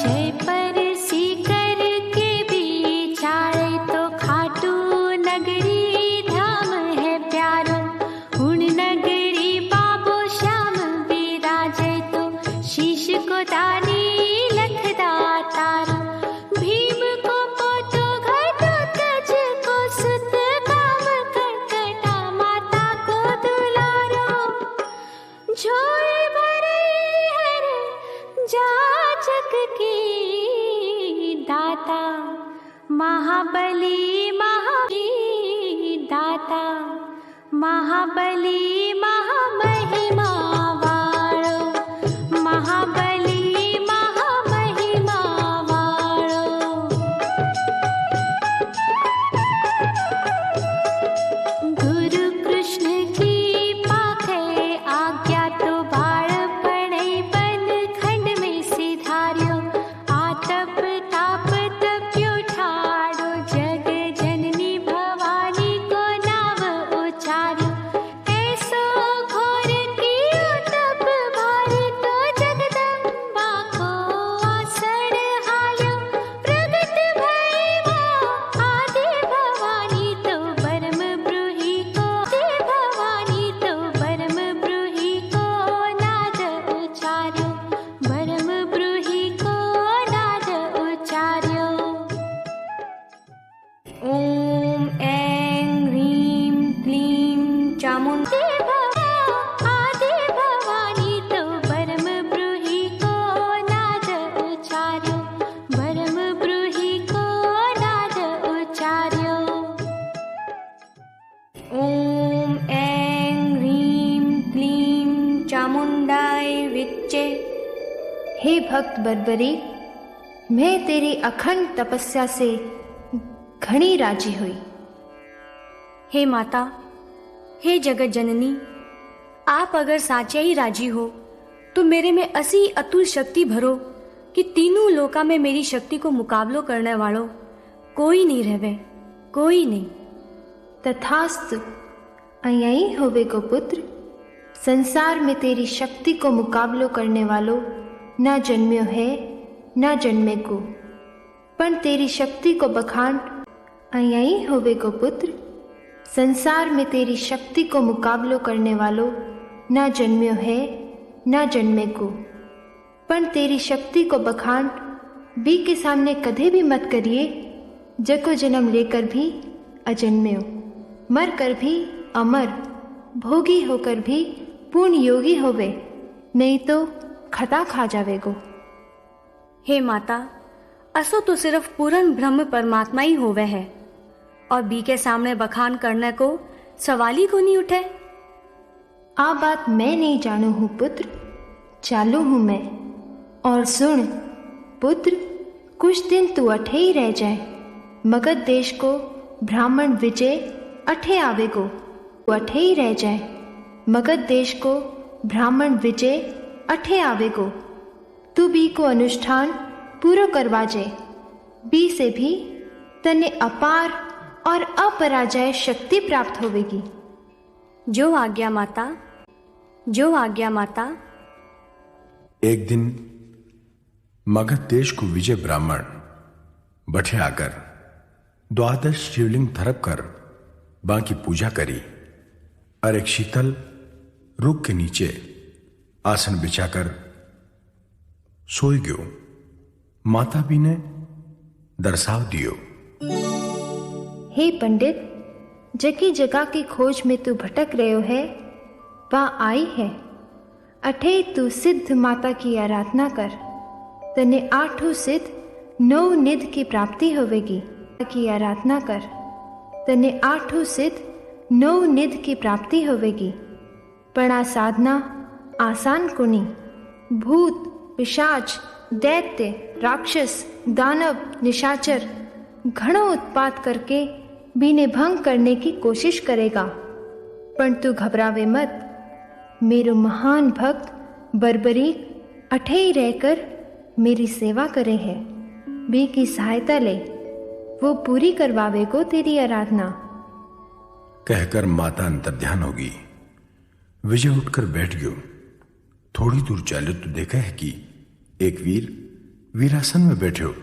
जय पर सीकर के बिचारे तो खाटू नगरी धाम है प्यारो। हुण नगरी बाबो श्याम विराजे तो शीश को दानी लखदा तारो। भीम को पोतो घटो तज को सुत काम कटकटा माता को दुलारो। झोली भरे हर जाचक की दाता महाबली दाता महाबली महामहिमा वाळो। महाबली महामहिमा वाळो। गुरु कृष्ण की पाखे आज्ञा तो बाळपणे बन खंड में सिधार्यो। आतप ताप तप्यो ठाड़ो जग जननी भवानी को नाव उचार्यो। ऐसो घोर कियो तप भारी तो जगदम्बा को आसड़ हाल्यो। प्रगट भई आदि भवानी तो परम ब्रूही को आदि भवानी तो परम ब्रूही को नाद उचार्यो। परम ब्रूही को नाद उचार्यो। ओम ऐं ह्रीं क्लीं चामुण्डे आदि भवानी तो परम ब्रूही को नाद उचार्यो। परम ब्रूही को नाद उचार्यो। ओम ऐं ह्रीं क्लीं चामुण्डाय विच्चे। हे भक्त बर्बरी, मैं तेरी अखंड तपस्या से घणी राजी हुई। हे माता, हे जगत जननी, आप अगर साचे ही राजी हो तो मेरे में ऐसी अतुल शक्ति भरो कि तीनों लोका में मेरी शक्ति को मुकाबलो करने वालों कोई नहीं रहवे, कोई नहीं। तथास्तु, अयई होवे को पुत्र। संसार में तेरी शक्ति को मुकाबलो करने वालों ना जन्म्यो है ना जन्मे को, पण तेरी शक्ति को बखान अयई होवे को पुत्र। संसार में तेरी शक्ति को मुकाबलो करने वालों ना जन्म्यो है ना जन्मे को, पण तेरी शक्ति को बखान बी के सामने कदे भी मत करिए। जको जन्म लेकर भी अजन्म्यो, मर कर भी अमर, भोगी होकर भी पूर्ण योगी होवे, नहीं तो खता खा जावेगो। हे माता, असो तो सिर्फ पूर्ण ब्रह्म परमात्मा ही होवे है और बी के सामने बखान करने को सवाल ही को नहीं उठे। आ बात मैं नहीं जानू हूँ पुत्र, चालू हूँ मैं। और सुन पुत्र, कुछ दिन तू अठे ही रह जाए। मगध देश को ब्राह्मण विजय अठे आवेगो, तू अठे ही रह जाए। मगध देश को ब्राह्मण विजय अठे आवेगो। तू बी को अनुष्ठान पूरो करवाजे। बी से भी तने अपार और अपराजय शक्ति प्राप्त होवेगी। जो आज्ञा माता, जो आज्ञा माता। एक दिन मगध देश को विजय ब्राह्मण बठे आकर 12 शिवलिंग थरप कर बाकी पूजा करी और एक शीतल रुख के नीचे आसन बिछाकर सोई गयो। माता भी ने दर्शाव दियो। हे पंडित, जकी जगह की खोज में तू भटक रहे है वहाँ आई है। अठे तू सिद्ध माता की आराधना कर, तने 8 सिद्ध 9 निध की प्राप्ति होवेगी। की आराधना कर, तने 8 सिद्ध 9 निध की प्राप्ति होवेगी। पण आ साधना आसान कोनी। भूत, पिशाच, दैत्य, राक्षस, दानव, निशाचर घणो उत्पात करके बीने भंग करने की कोशिश करेगा। पण तू घबरावे मत। मेरो महान भक्त बर्बरीक अठे ही रहकर मेरी सेवा करे है। बी की सहायता ले, वो पूरी करवावे को तेरी आराधना। कहकर माता अंतर्ध्यान होगी। विजय उठकर बैठ गयो। थोड़ी दूर चाले तो देखा है कि एक वीर वीरासन में बैठे हो।